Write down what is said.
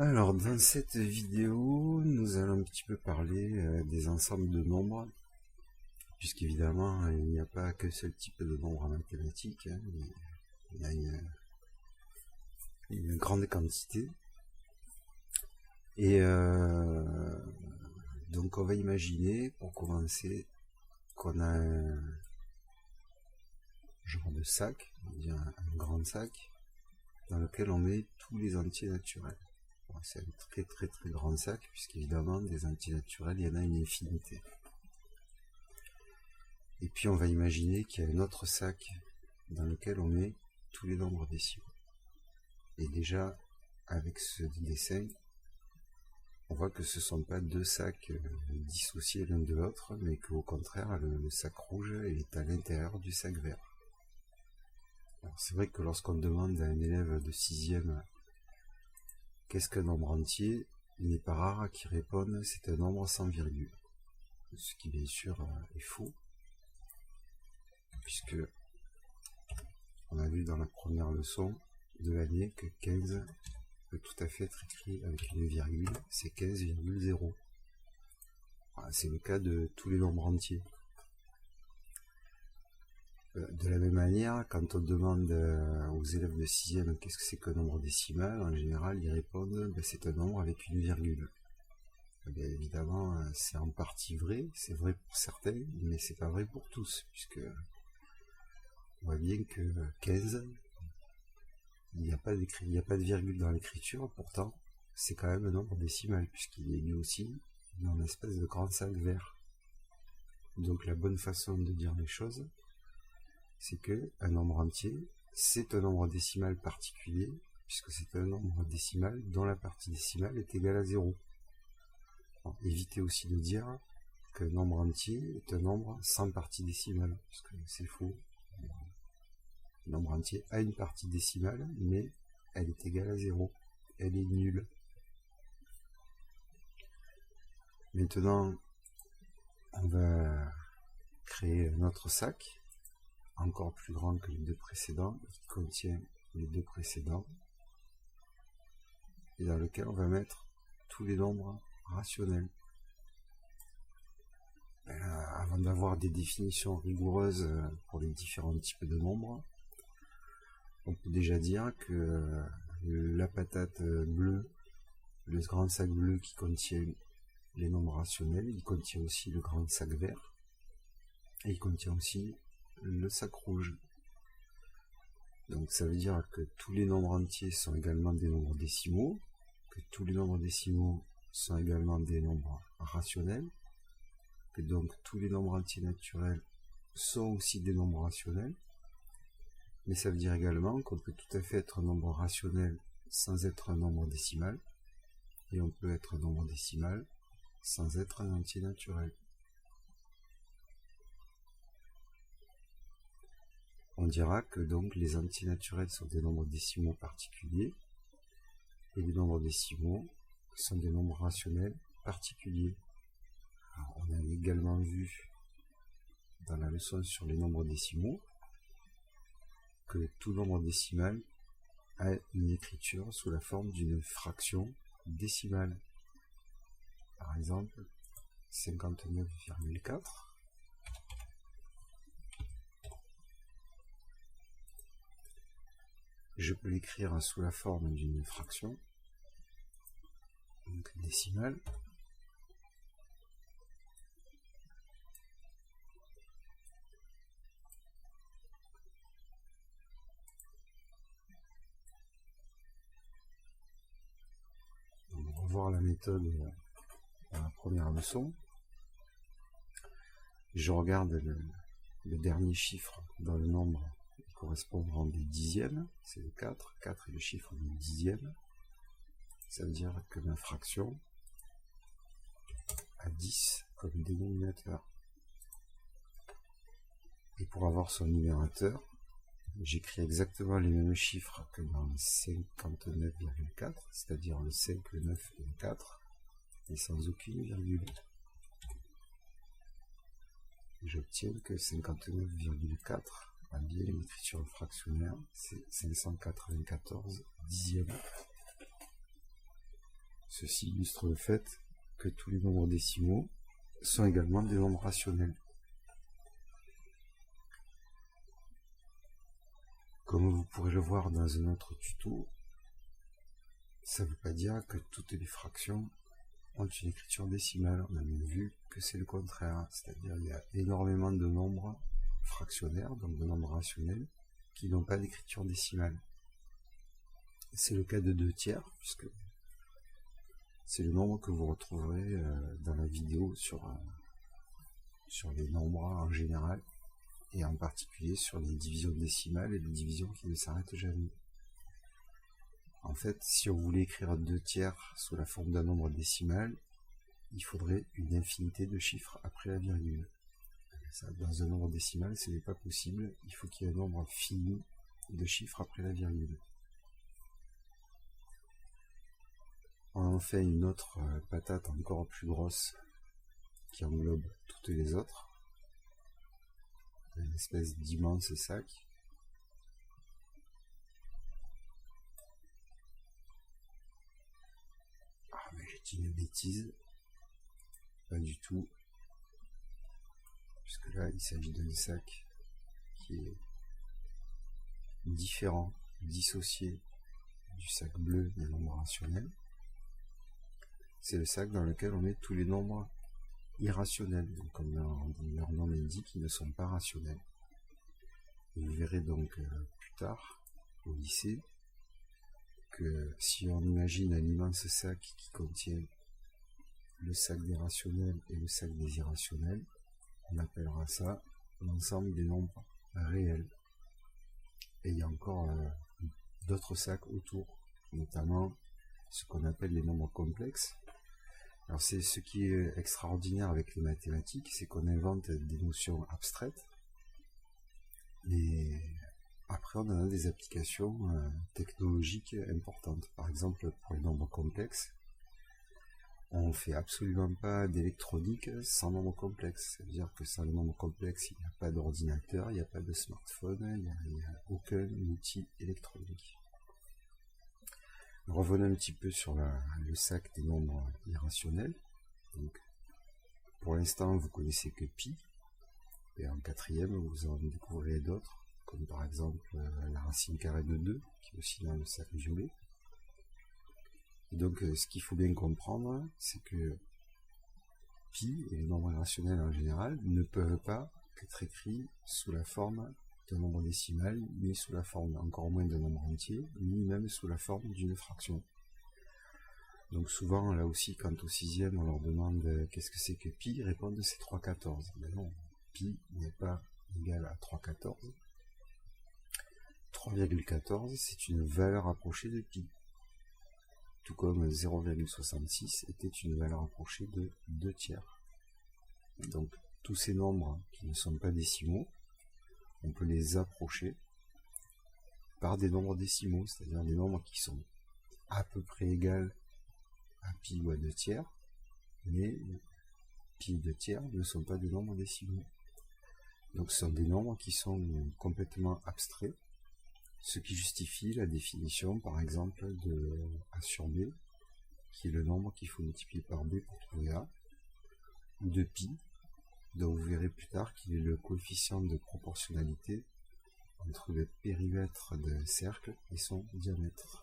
Alors, dans cette vidéo, nous allons un petit peu parler des ensembles de nombres, puisqu'évidemment, il n'y a pas qu'un seul type de nombre en mathématiques, hein, il y a une grande quantité. Et donc, on va imaginer, pour commencer, qu'on a un genre de sac, on va dire un grand sac, dans lequel on met tous les entiers naturels. Bon, c'est un très très très grand sac, puisqu'évidemment, des entiers naturels, il y en a une infinité. Et puis on va imaginer qu'il y a un autre sac dans lequel on met tous les nombres décimaux. Et déjà, avec ce dessin, on voit que ce ne sont pas deux sacs dissociés l'un de l'autre, mais qu'au contraire, le sac rouge est à l'intérieur du sac vert. C'est vrai que lorsqu'on demande à un élève de 6e qu'est-ce qu'un nombre entier, il n'est pas rare qu'il réponde c'est un nombre sans virgule. Ce qui bien sûr est faux, puisque on a vu dans la première leçon de l'année que 15 peut tout à fait être écrit avec une virgule, c'est 15,0. C'est le cas de tous les nombres entiers. De la même manière, quand on demande aux élèves de 6e qu'est-ce que c'est qu'un nombre décimal, en général ils répondent c'est un nombre avec une virgule. Bien évidemment, c'est en partie vrai, c'est vrai pour certains, mais c'est pas vrai pour tous, puisque on voit bien que 15, il n'y a pas de virgule dans l'écriture, pourtant c'est quand même un nombre décimal, puisqu'il est lui aussi dans une espèce de grand sac vert. Donc la bonne façon de dire les choses, c'est que un nombre entier, c'est un nombre décimal particulier, puisque c'est un nombre décimal dont la partie décimale est égale à 0. Alors, évitez aussi de dire qu'un nombre entier est un nombre sans partie décimale, puisque c'est faux. Le nombre entier a une partie décimale, mais elle est égale à 0. Elle est nulle. Maintenant, on va créer un autre sac, encore plus grand que les deux précédents, qui contient les deux précédents, et dans lequel on va mettre tous les nombres rationnels. Avant d'avoir des définitions rigoureuses pour les différents types de nombres, on peut déjà dire que la patate bleue, le grand sac bleu qui contient les nombres rationnels, il contient aussi le grand sac vert, et il contient aussi le sac rouge. Donc ça veut dire que tous les nombres entiers sont également des nombres décimaux, que tous les nombres décimaux sont également des nombres rationnels, que donc tous les nombres entiers naturels sont aussi des nombres rationnels, mais ça veut dire également qu'on peut tout à fait être un nombre rationnel sans être un nombre décimal, et on peut être un nombre décimal sans être un entier naturel. On dira que donc les entiers naturels sont des nombres décimaux particuliers, et les nombres décimaux sont des nombres rationnels particuliers. Alors, on a également vu dans la leçon sur les nombres décimaux que tout nombre décimal a une écriture sous la forme d'une fraction décimale. Par exemple, 59,4. Je peux l'écrire sous la forme d'une fraction, donc décimale. On va revoir la méthode dans la première leçon. Je regarde le dernier chiffre dans le nombre qui correspond au rang des dixièmes, c'est le 4. 4 est le chiffre du dixième. Ça veut dire que ma fraction a 10 comme dénominateur. Et pour avoir son numérateur, j'écris exactement les mêmes chiffres que dans 59,4, c'est-à-dire le 5, le 9 et le 4, et sans aucune virgule. J'obtiens que 59,4 a bien une écriture fractionnaire, c'est 594 dixièmes. Ceci illustre le fait que tous les nombres décimaux sont également des nombres rationnels. Comme vous pourrez le voir dans un autre tuto, ça ne veut pas dire que toutes les fractions ont une écriture décimale. On a même vu que c'est le contraire, c'est-à-dire il y a énormément de nombres fractionnaires, donc de nombres rationnels, qui n'ont pas d'écriture décimale. C'est le cas de 2 tiers, puisque c'est le nombre que vous retrouverez dans la vidéo sur les nombres en général, et en particulier sur les divisions décimales et les divisions qui ne s'arrêtent jamais. En fait, si on voulait écrire 2 tiers sous la forme d'un nombre décimal, il faudrait une infinité de chiffres après la virgule. Ça, dans un nombre décimal, ce n'est pas possible, il faut qu'il y ait un nombre fini de chiffres après la virgule. On en fait une autre patate encore plus grosse qui englobe toutes les autres. Une espèce d'immense sac. Ah mais j'ai dit une bêtise. Pas du tout. Puisque là il s'agit d'un sac qui est différent, dissocié du sac bleu des nombres rationnels. C'est le sac dans lequel on met tous les nombres irrationnels, donc comme leur nom l'indique, ils ne sont pas rationnels. Et vous verrez donc plus tard, au lycée, que si on imagine un immense sac qui contient le sac des rationnels et le sac des irrationnels, on appellera ça l'ensemble des nombres réels. Et il y a encore d'autres sacs autour, notamment ce qu'on appelle les nombres complexes. Alors c'est ce qui est extraordinaire avec les mathématiques, c'est qu'on invente des notions abstraites, et après on en a des applications technologiques importantes. Par exemple, pour les nombres complexes, on ne fait absolument pas d'électronique sans nombres complexes. C'est-à-dire que sans les nombres complexes, il n'y a pas d'ordinateur, il n'y a pas de smartphone, il n'y a aucun outil électronique. Revenons un petit peu sur le sac des nombres irrationnels. Donc, pour l'instant, vous connaissez que pi, et en 4e, vous en découvrirez d'autres, comme par exemple la racine carrée de 2, qui est aussi dans le sac violet. Et donc, ce qu'il faut bien comprendre, c'est que pi et les nombres irrationnels en général ne peuvent pas être écrits sous la forme d'un nombre décimal, ni sous la forme encore moins d'un nombre entier, ni même sous la forme d'une fraction. Donc souvent, là aussi, quand au 6e, on leur demande qu'est-ce que c'est que pi, ils répondent c'est 3/14. Mais non, pi n'est pas égal à 3/14. 3,14, c'est une valeur approchée de pi. Tout comme 0,66 était une valeur approchée de 2 tiers. Donc tous ces nombres qui ne sont pas décimaux, on peut les approcher par des nombres décimaux, c'est-à-dire des nombres qui sont à peu près égaux à pi ou à 2 tiers, mais pi et 2 tiers ne sont pas des nombres décimaux. Donc ce sont des nombres qui sont complètement abstraits, ce qui justifie la définition par exemple de A sur B, qui est le nombre qu'il faut multiplier par B pour trouver A, ou de pi, dont vous verrez plus tard qu'il est le coefficient de proportionnalité entre le périmètre d'un cercle et son diamètre.